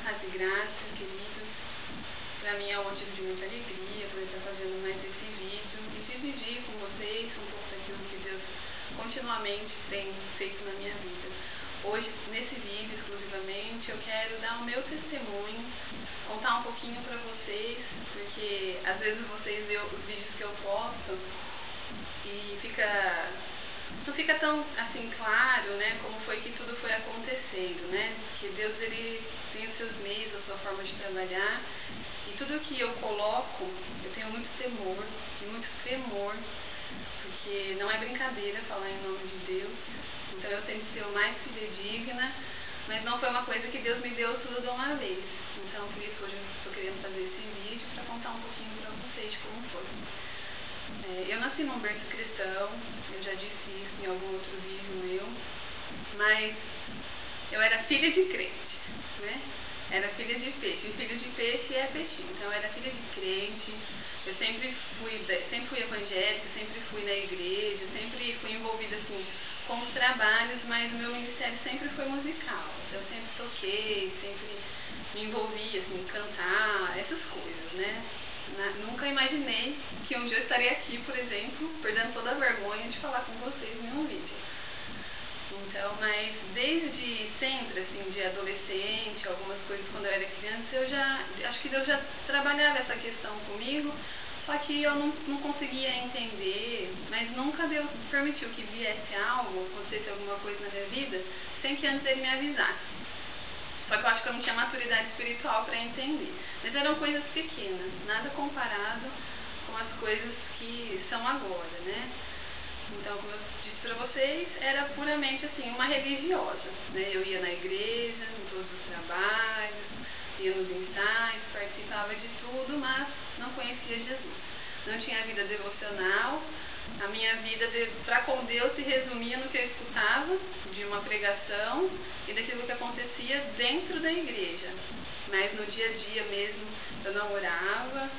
Paz e graça, queridos. Para mim é um motivo de muita alegria poder estar fazendo mais esse vídeo e dividir com vocês um pouco daquilo que Deus continuamente tem feito na minha vida. Hoje, nesse vídeo exclusivamente, eu quero dar o meu testemunho, contar um pouquinho para vocês, porque às vezes vocês veem os vídeos que eu posto e não fica tão assim claro, né, como foi que tudo foi acontecendo, né? Porque Deus, ele tem os seus meios, a sua forma de trabalhar, e tudo que eu coloco, eu tenho muito temor e muito tremor, porque não é brincadeira falar em nome de Deus. Então eu tento ser o mais fidedigna, mas não foi uma coisa que Deus me deu tudo de uma vez. Então por isso hoje eu estou querendo fazer esse vídeo para contar um pouquinho para vocês de como foi. Eu nasci num berço cristão, eu já disse isso em algum outro vídeo meu, mas eu era filha de crente, né? Era filha de peixe, e filho de peixe é peixinho. Então eu era filha de crente, eu sempre fui evangélica, sempre fui na igreja, sempre fui envolvida assim com os trabalhos, mas o meu ministério sempre foi musical. Então eu sempre toquei, sempre me envolvi assim, em cantar, essas coisas, né? Nunca imaginei que um dia eu estaria aqui, por exemplo, perdendo toda a vergonha de falar com vocês em um vídeo. Então, mas desde sempre, assim, de adolescente, algumas coisas quando eu era criança, acho que Deus já trabalhava essa questão comigo, só que eu não conseguia entender, mas nunca Deus permitiu que viesse algo, acontecesse alguma coisa na minha vida, sem que antes Ele me avisasse. Só que eu acho que eu não tinha maturidade espiritual para entender. Mas eram coisas pequenas, nada comparado com as coisas que são agora, né? Então, como eu disse para vocês, era puramente assim, uma religiosa, né? Eu ia na igreja, em todos os trabalhos, ia nos ensaios, participava de tudo, mas não conhecia Jesus. Não tinha vida devocional. A minha vida para com Deus se resumia no que eu escutava de uma pregação e daquilo que acontecia dentro da igreja. Mas no dia a dia mesmo eu não orava,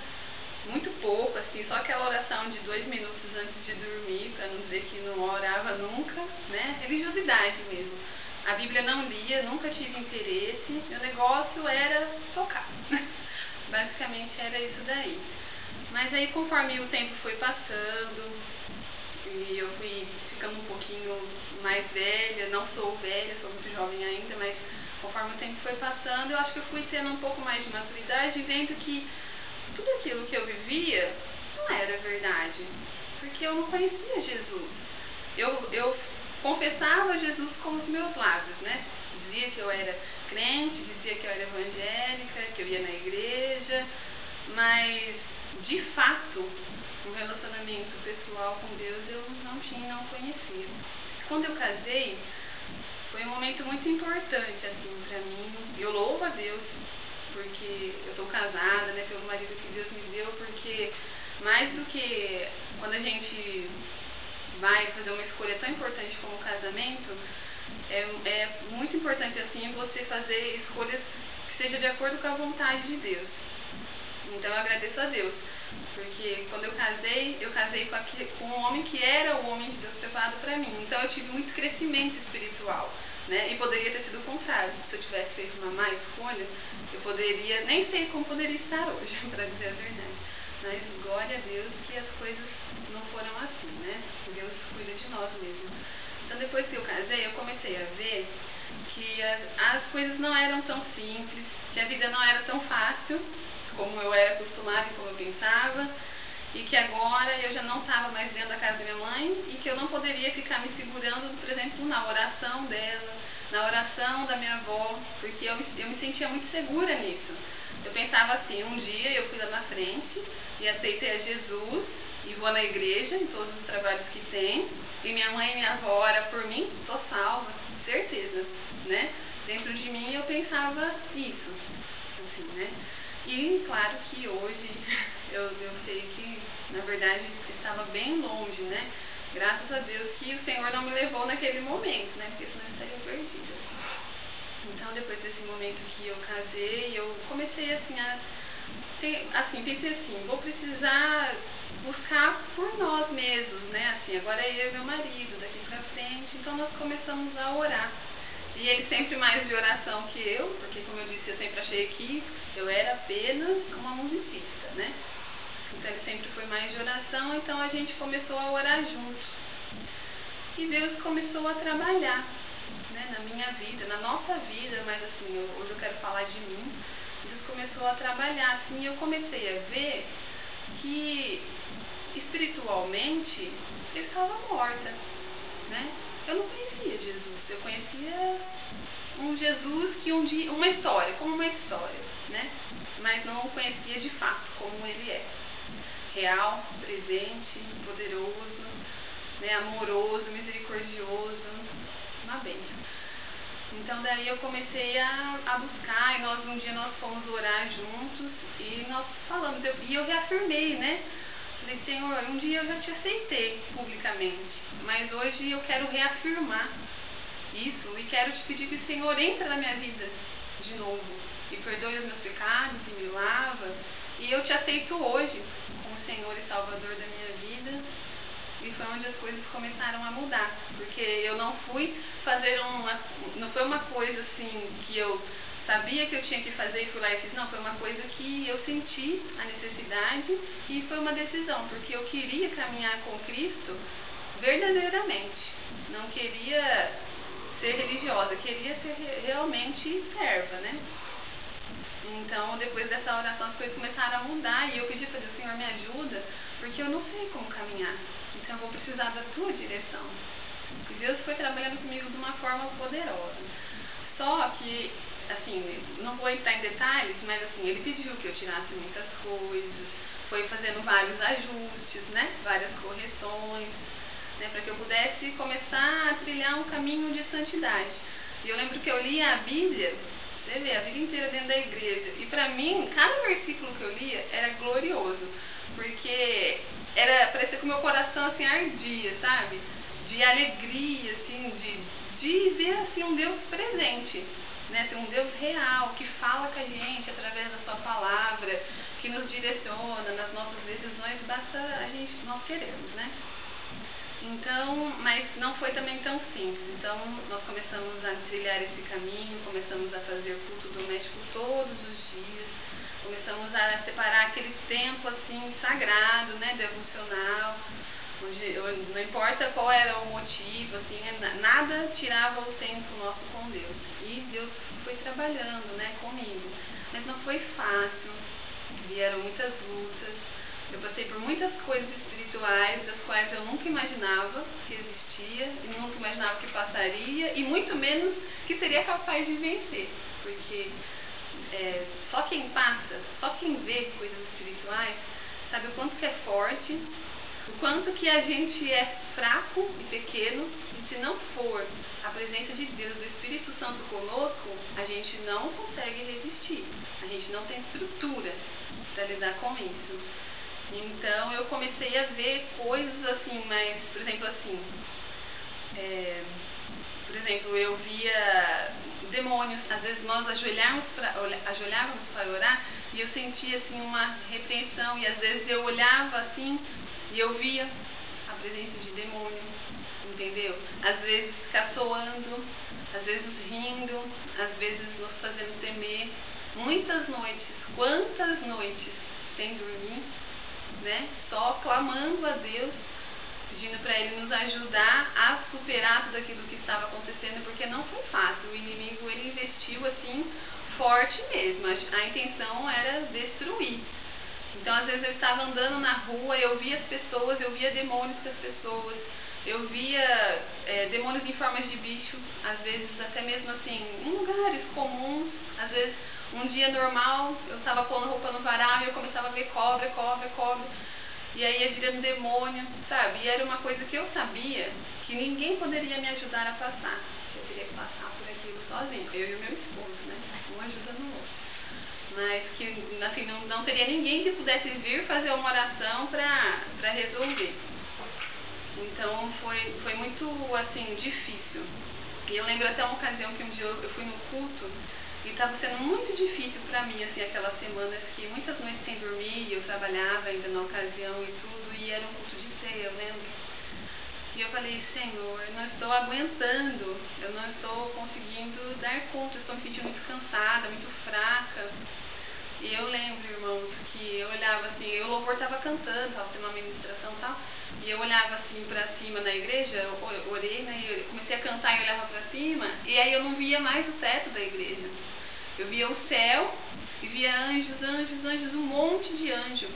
muito pouco, assim, só aquela oração de 2 minutos antes de dormir, para não dizer que não orava nunca, né? Religiosidade mesmo. A Bíblia não lia, nunca tive interesse, meu negócio era tocar. Basicamente era isso daí. Mas aí conforme o tempo foi passando e eu fui ficando um pouquinho mais velha, não sou velha, sou muito jovem ainda, mas conforme o tempo foi passando, eu acho que eu fui tendo um pouco mais de maturidade e vendo que tudo aquilo que eu vivia não era verdade, porque eu não conhecia Jesus. Eu confessava Jesus com os meus lábios, né? Dizia que eu era crente, dizia que eu era evangélica, que eu ia na igreja, mas de fato um relacionamento pessoal com Deus eu não tinha, não conhecia. Quando eu casei, foi um momento muito importante assim para mim. Eu louvo a Deus porque eu sou casada, né, pelo marido que Deus me deu, porque mais do que quando a gente vai fazer uma escolha tão importante como o casamento, é muito importante assim você fazer escolhas que sejam de acordo com a vontade de Deus. Então eu agradeço a Deus, porque quando eu casei com um homem que era o homem de Deus preparado para mim. Então eu tive muito crescimento espiritual, né? E poderia ter sido o contrário. Se eu tivesse feito uma má escolha, eu poderia, nem sei como poderia estar hoje, para dizer a verdade. Mas glória a Deus que as coisas não foram assim, né? Deus cuida de nós mesmo. Então depois que eu casei, eu comecei a ver que as coisas não eram tão simples, que a vida não era tão fácil como eu era acostumada e como eu pensava, e que agora eu já não estava mais dentro da casa da minha mãe e que eu não poderia ficar me segurando, por exemplo, na oração dela, na oração da minha avó, porque eu me sentia muito segura nisso. Eu pensava assim, um dia eu fui lá na frente e aceitei a Jesus e vou na igreja, em todos os trabalhos que tem, e minha mãe e minha avó oram por mim, tô salva, certeza, né? Dentro de mim eu pensava isso, assim, né? E claro que hoje eu sei que na verdade estava bem longe, né? Graças a Deus que o Senhor não me levou naquele momento, né? Porque senão eu estaria perdida. Então depois desse momento que eu casei, eu comecei assim pensei assim, vou precisar buscar por nós mesmos, né? Assim, agora é eu e meu marido, daqui pra frente. Então nós começamos a orar. E ele sempre mais de oração que eu, porque como eu disse, eu sempre achei que eu era apenas uma musicista, né? Então ele sempre foi mais de oração, então a gente começou a orar junto. E Deus começou a trabalhar, né, na minha vida, na nossa vida, mas assim, hoje eu quero falar de mim. Deus começou a trabalhar, assim, e eu comecei a ver que espiritualmente eu estava morta, né? Eu não conhecia Jesus, eu conhecia um Jesus que um dia, uma história, como uma história, né? Mas não o conhecia de fato como ele é. Real, presente, poderoso, né? Amoroso, misericordioso, uma bênção. Então daí eu comecei a buscar, e um dia nós fomos orar juntos e nós falamos, e eu reafirmei, né? Falei, Senhor, um dia eu já te aceitei publicamente, mas hoje eu quero reafirmar isso e quero te pedir que o Senhor entre na minha vida de novo e perdoe os meus pecados e me lava, e eu te aceito hoje como Senhor e Salvador da minha vida. E foi onde as coisas começaram a mudar, porque eu não fui fazer não foi uma coisa assim que eu sabia que eu tinha que fazer e fui lá e fiz, não, foi uma coisa que eu senti a necessidade e foi uma decisão, porque eu queria caminhar com Cristo verdadeiramente, não queria ser religiosa, queria ser realmente serva, né? Então, depois dessa oração, as coisas começaram a mudar e eu pedi para Deus, Senhor, me ajuda, porque eu não sei como caminhar. Então, eu vou precisar da tua direção. E Deus foi trabalhando comigo de uma forma poderosa. Só que, assim, não vou entrar em detalhes, mas assim, ele pediu que eu tirasse muitas coisas, foi fazendo vários ajustes, né? Várias correções, né? Para que eu pudesse começar a trilhar um caminho de santidade. E eu lembro que eu lia a Bíblia, você vê, a vida inteira dentro da igreja. E pra mim, cada versículo que eu lia era glorioso. Porque parecia que o meu coração assim ardia, sabe? De alegria, assim, de ver assim, um Deus presente. Né? Assim, um Deus real, que fala com a gente através da sua palavra, que nos direciona nas nossas decisões, basta nós queremos, né? Então, mas não foi também tão simples. Então, nós começamos a trilhar esse caminho, começamos a fazer culto doméstico todos os dias, começamos a separar aquele tempo assim sagrado, né, devocional, onde não importa qual era o motivo, assim, nada tirava o tempo nosso com Deus. E Deus foi trabalhando, né, comigo. Mas não foi fácil. Vieram muitas lutas. Eu passei por muitas coisas espirituais das quais eu nunca imaginava que existia e nunca imaginava que passaria e muito menos que seria capaz de vencer, porque só quem passa, só quem vê coisas espirituais sabe o quanto que é forte, o quanto que a gente é fraco e pequeno, e se não for a presença de Deus, do Espírito Santo conosco, a gente não consegue resistir, a gente não tem estrutura para lidar com isso. Então eu comecei a ver coisas assim, mas, por exemplo, assim, eu via demônios, às vezes nós ajoelhávamos para orar e eu sentia assim uma repreensão e às vezes eu olhava assim e eu via a presença de demônio, entendeu? Às vezes caçoando, às vezes rindo, às vezes nos fazendo temer. Muitas noites, quantas noites sem dormir, né? Só clamando a Deus, pedindo para Ele nos ajudar a superar tudo aquilo que estava acontecendo, porque não foi fácil. O inimigo, ele investiu assim forte mesmo. A intenção era destruir. Então, às vezes eu estava andando na rua, eu via as pessoas, eu via demônios com as pessoas, eu via demônios em formas de bicho, às vezes até mesmo assim, em lugares comuns. Às vezes, um dia normal, eu estava pondo roupa no varal e eu começava a ver cobra. E aí ia virando demônio, sabe? E era uma coisa que eu sabia que ninguém poderia me ajudar a passar. Eu teria que passar por aquilo sozinho, eu e o meu esposo, né? Um ajuda no outro. Mas que assim, não teria ninguém que pudesse vir fazer uma oração para resolver. Então foi muito assim, difícil. E eu lembro até uma ocasião que um dia eu fui no culto e estava sendo muito difícil para mim, assim, aquela semana. Eu fiquei muitas noites sem dormir, eu trabalhava ainda na ocasião e tudo, e era um culto de ceia, eu lembro. E eu falei, Senhor, eu não estou aguentando, eu não estou conseguindo dar conta, eu estou me sentindo muito cansada, muito fraca. E eu lembro, irmãos, que eu olhava assim, o louvor estava cantando, estava tendo uma ministração e tal, e eu olhava assim para cima na igreja, eu orei, né, e eu comecei a cantar e olhava para cima, e aí eu não via mais o teto da igreja. Eu via o céu e via anjos, anjos, anjos, um monte de anjo.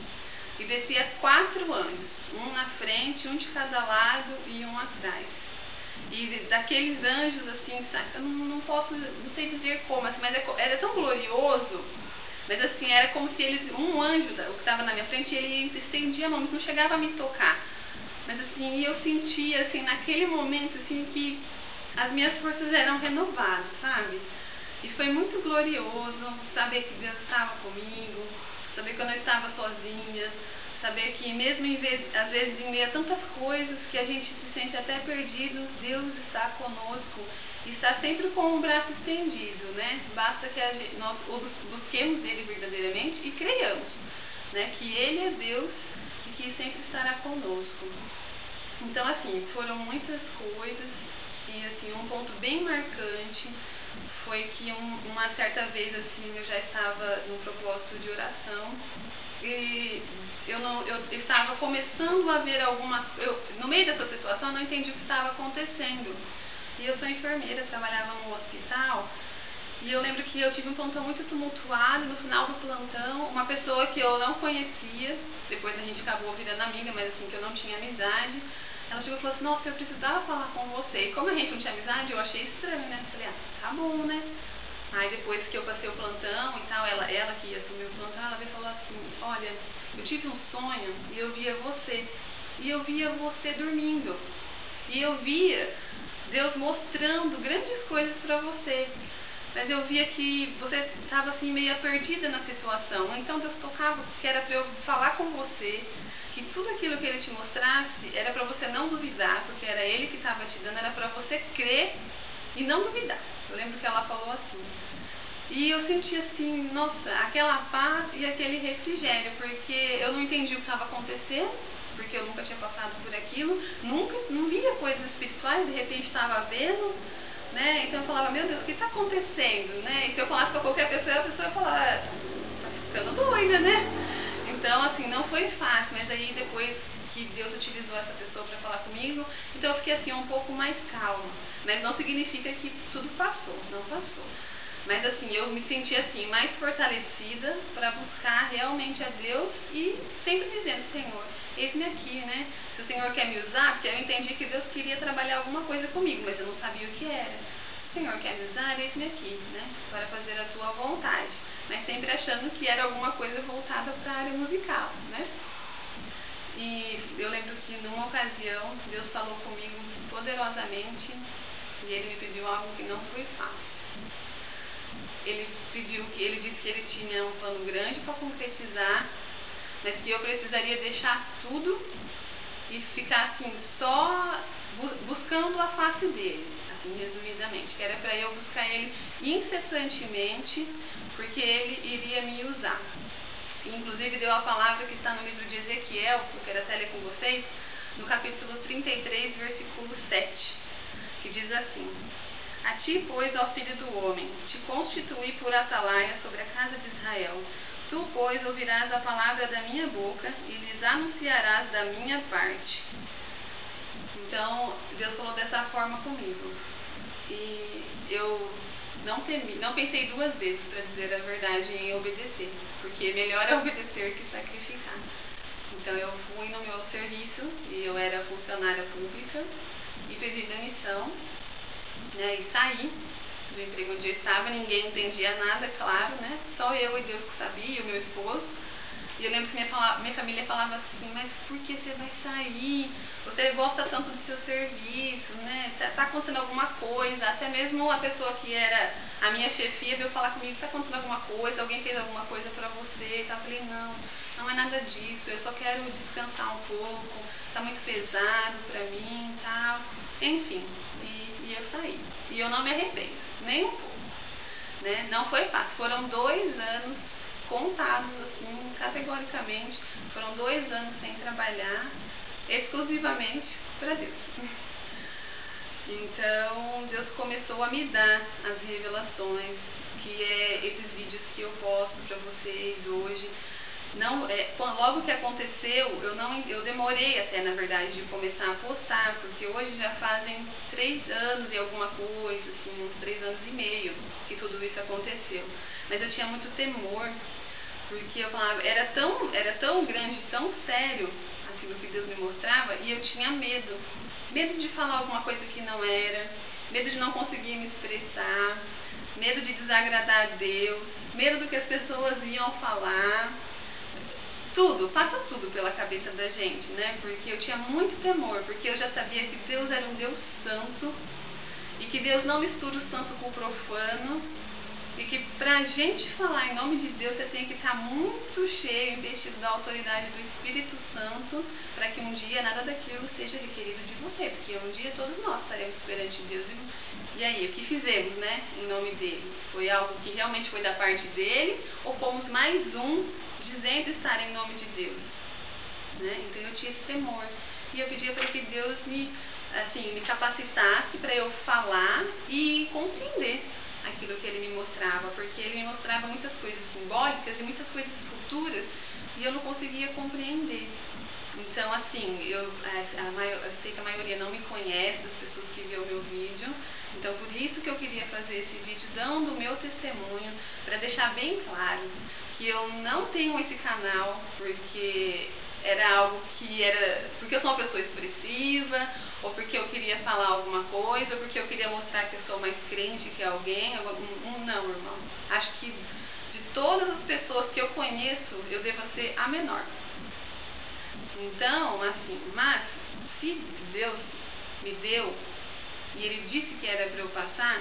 E descia 4 anjos, um na frente, um de cada lado e um atrás. E daqueles anjos, assim, eu não posso, não sei dizer como, assim, mas era tão glorioso, mas assim, era como se eles, um anjo, o que estava na minha frente, ele estendia a mão, mas não chegava a me tocar. Mas assim, eu sentia, assim, naquele momento, assim, que as minhas forças eram renovadas, sabe? E foi muito glorioso saber que Deus estava comigo, saber que eu não estava sozinha, saber que mesmo às vezes em meio a tantas coisas que a gente se sente até perdido, Deus está conosco e está sempre com o braço estendido, né? Basta que nós busquemos Ele verdadeiramente e creiamos, né? Que Ele é Deus e que sempre estará conosco. Então, assim, foram muitas coisas e, assim, um ponto bem marcante foi que uma certa vez, assim, eu já estava num propósito de oração e eu estava começando a ver no meio dessa situação eu não entendi o que estava acontecendo. E eu sou enfermeira, trabalhava num hospital e eu lembro que eu tive um plantão muito tumultuado. No final do plantão, uma pessoa que eu não conhecia, depois a gente acabou virando amiga, mas assim, que eu não tinha amizade, ela chegou e falou assim, nossa, eu precisava falar com você. E como a gente não tinha amizade, eu achei estranho, né? Falei, tá bom, né? Aí depois que eu passei o plantão e tal, ela que ia assumir o plantão, ela veio e falou assim, olha, eu tive um sonho e eu via você. E eu via você dormindo. E eu via Deus mostrando grandes coisas para você. Mas eu via que você estava assim meio perdida na situação. Então Deus tocava que era para eu falar com você, que tudo aquilo que Ele te mostrasse era para você não duvidar, porque era Ele que estava te dando, era para você crer e não duvidar. Eu lembro que ela falou assim. E eu senti assim, nossa, aquela paz e aquele refrigério, porque eu não entendi o que estava acontecendo, porque eu nunca tinha passado por aquilo, não via coisas espirituais, de repente estava vendo, né? Então eu falava, meu Deus, o que está acontecendo, né? E se eu falasse para qualquer pessoa, a pessoa ia falar, tá ficando doida, né? Então, assim, não foi fácil, mas aí depois que Deus utilizou essa pessoa para falar comigo, então eu fiquei assim um pouco mais calma, mas não significa que tudo passou, não passou. Mas assim, eu me senti assim, mais fortalecida para buscar realmente a Deus e sempre dizendo, Senhor, eis-me aqui, né? Se o Senhor quer me usar, porque eu entendi que Deus queria trabalhar alguma coisa comigo, mas eu não sabia o que era. Se o Senhor quer me usar, eis-me aqui, né? Para fazer a tua vontade. Mas sempre achando que era alguma coisa voltada para a área musical, né? E eu lembro que numa ocasião, Deus falou comigo poderosamente e Ele me pediu algo que não foi fácil. Ele disse que ele tinha um plano grande para concretizar, mas que eu precisaria deixar tudo e ficar assim só buscando a face dele, assim resumidamente, que era para eu buscar ele incessantemente, porque ele iria me usar. E, inclusive deu a palavra que está no livro de Ezequiel, que eu quero até ler com vocês, no capítulo 33, versículo 7, que diz assim: a ti, pois, ó filho do homem, te constituí por atalaia sobre a casa de Israel. Tu, pois, ouvirás a palavra da minha boca e lhes anunciarás da minha parte. Então, Deus falou dessa forma comigo. E eu não pensei 2 vezes, para dizer a verdade, em obedecer. Porque melhor é obedecer que sacrificar. Então, eu fui no meu serviço, e eu era funcionária pública, e pedi demissão. Né, e saí do emprego onde eu estava, ninguém entendia nada, claro, né? Só eu e Deus que sabia, e o meu esposo. E eu lembro que minha família falava assim, mas por que você vai sair? Você gosta tanto do seu serviço, né? Tá acontecendo alguma coisa? Até mesmo a pessoa que era a minha chefia veio falar comigo, está acontecendo alguma coisa? Alguém fez alguma coisa para você? Eu falei, não é nada disso, eu só quero descansar um pouco, tá muito pesado para mim e tal. Enfim, e eu saí. E eu não me arrependo, nem um pouco. Né? Não foi fácil, foram 2 anos contados assim, categoricamente, foram 2 anos sem trabalhar, exclusivamente para Deus. Então, Deus começou a me dar as revelações, que é esses vídeos que eu posto para vocês hoje. Logo que aconteceu, eu demorei até, na verdade, de começar a postar, porque hoje já fazem 3 anos e alguma coisa, assim, uns 3 anos e meio que tudo isso aconteceu. Mas eu tinha muito temor, porque eu falava, era tão grande, tão sério aquilo que Deus me mostrava, e eu tinha medo. Medo de falar alguma coisa que não era, medo de não conseguir me expressar, medo de desagradar a Deus, medo do que as pessoas iam falar. Passa tudo pela cabeça da gente, né? Porque eu tinha muito temor, porque eu já sabia que Deus era um Deus santo e que Deus não mistura o santo com o profano, e que pra gente falar em nome de Deus você tem que estar muito cheio, investido da autoridade do Espírito Santo, para que um dia nada daquilo seja requerido de você, porque um dia todos nós estaremos perante Deus. E aí, o que fizemos, né, em nome dele? Foi algo que realmente foi da parte dele, ou fomos mais um dizendo estar em nome de Deus, né? Então eu tinha esse temor, e eu pedia para que Deus me capacitasse para eu falar e compreender aquilo que ele me mostrava, porque ele me mostrava muitas coisas simbólicas e muitas coisas futuras, e eu não conseguia compreender. Então, assim, eu sei que a maioria não me conhece, das pessoas que viu o meu vídeo, então por isso que eu queria fazer esse vídeo dando o meu testemunho, para deixar bem claro que eu não tenho esse canal porque era algo que porque eu sou uma pessoa expressiva, ou porque eu queria falar alguma coisa, ou porque eu queria mostrar que eu sou mais crente que alguém. Não, irmão. Acho que de todas as pessoas que eu conheço, eu devo ser a menor. Então, assim, mas se Deus me deu e Ele disse que era para eu passar,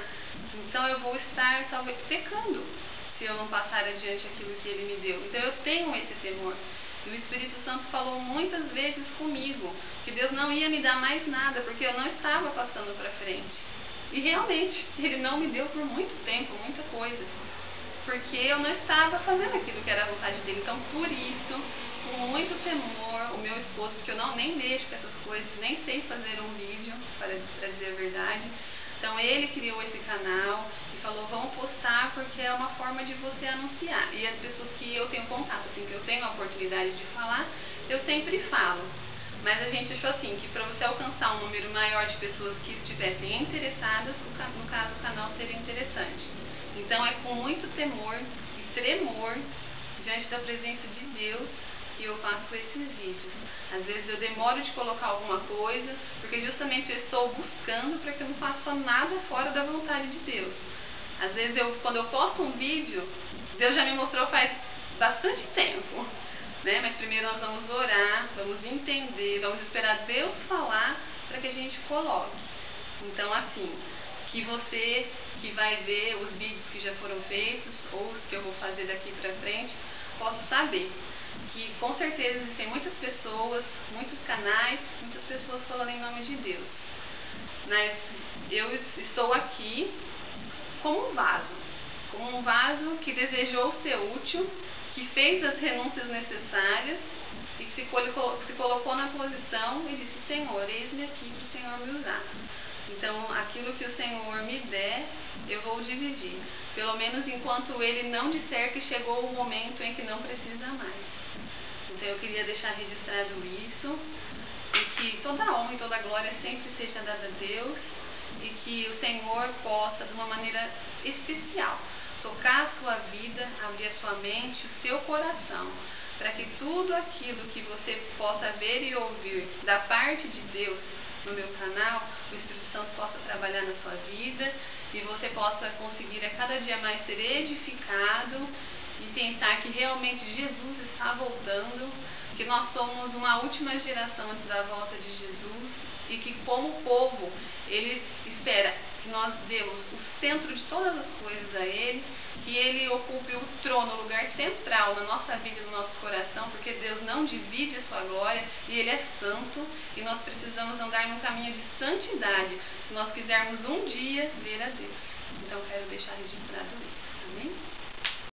então eu vou estar talvez pecando se eu não passar adiante aquilo que Ele me deu. Então eu tenho esse temor. E o Espírito Santo falou muitas vezes comigo que Deus não ia me dar mais nada, porque eu não estava passando para frente. E realmente, Ele não me deu por muito tempo, muita coisa, porque eu não estava fazendo aquilo que era a vontade dele. Então, por isso, com muito temor, o meu esposo, porque eu nem mexo com essas coisas, nem sei fazer um vídeo, para dizer a verdade. Então, ele criou esse canal e falou, vamos postar, porque é uma forma de você anunciar. E as pessoas que eu tenho contato, assim, que eu tenho a oportunidade de falar, eu sempre falo. Mas a gente achou assim, que para você alcançar um número maior de pessoas que estivessem interessadas, no caso o canal seria interessante. Então é com muito temor e tremor diante da presença de Deus que eu faço esses vídeos. Às vezes eu demoro de colocar alguma coisa, porque justamente eu estou buscando para que eu não faça nada fora da vontade de Deus. Às vezes quando eu posto um vídeo, Deus já me mostrou faz bastante tempo, né? Mas primeiro nós vamos orar, vamos entender, vamos esperar Deus falar para que a gente coloque. Então, assim, que você que vai ver os vídeos que já foram feitos, ou os que eu vou fazer daqui para frente, possa saber que com certeza existem muitas pessoas, muitos canais, muitas pessoas falando em nome de Deus. Mas eu estou aqui como um vaso que desejou ser útil, que fez as renúncias necessárias e que se colocou na posição e disse, Senhor, eis-me aqui para o Senhor me usar. Então, aquilo que o Senhor me der, eu vou dividir. Pelo menos enquanto Ele não disser que chegou o momento em que não precisa mais. Então, eu queria deixar registrado isso, e que toda a honra e toda a glória sempre seja dada a Deus, e que o Senhor possa, de uma maneira especial, tocar a sua vida, abrir a sua mente, o seu coração, para que tudo aquilo que você possa ver e ouvir da parte de Deus no meu canal, o Espírito Santo possa trabalhar na sua vida e você possa conseguir a cada dia mais ser edificado e pensar que realmente Jesus está voltando, que nós somos uma última geração antes da volta de Jesus e que como povo Ele espera que nós demos o centro de todas as coisas a Ele, que Ele ocupe o trono, o lugar central na nossa vida e no nosso coração, porque Deus não divide a sua glória e Ele é santo e nós precisamos andar num caminho de santidade se nós quisermos um dia ver a Deus. Então quero deixar registrado isso. Amém?